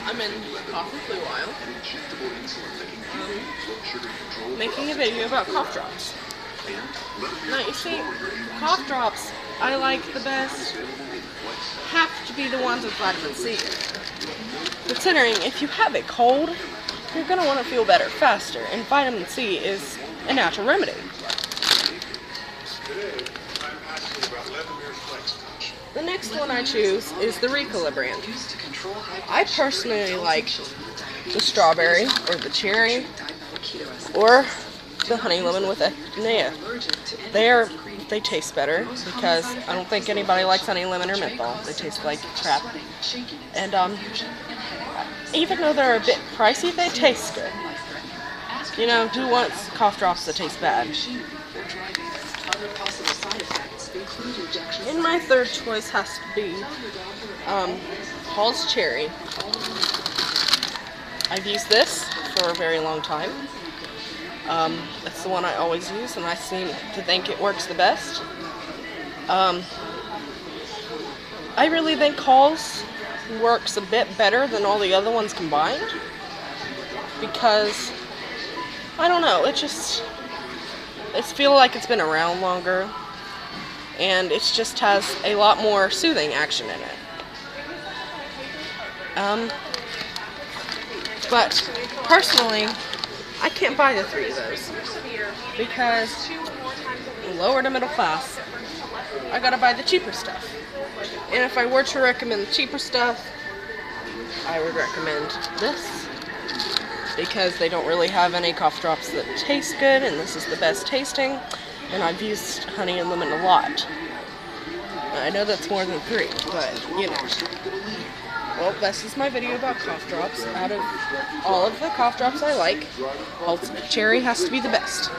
I'm in Cough and Flu Aisle, making a video about cough drops. Now you see, cough drops I like the best have to be the ones with vitamin C. Considering if you have a cold, you're going to want to feel better faster, and vitamin C is a natural remedy. The next one I choose is the Ricola brand. I personally like the strawberry or the cherry or the honey lemon with echinacea. They taste better because I don't think anybody likes honey lemon or menthol. They taste like crap. And even though they're a bit pricey, they taste good. You know, who wants cough drops that taste bad? And my third choice has to be Halls Cherry. I've used this for a very long time. It's the one I always use, and I seem to think it works the best. I really think Halls works a bit better than all the other ones combined, because I don't know, it feels like it's been around longer, and it just has a lot more soothing action in it. But personally, I can't buy the three of those because lower to middle class, I gotta buy the cheaper stuff. And if I were to recommend the cheaper stuff, I would recommend this because they don't really have any cough drops that taste good, and this is the best tasting. And I've used honey and lemon a lot. I know that's more than three, but you know. Well, this is my video about cough drops. Out of all of the cough drops I like, Halls Cherry has to be the best.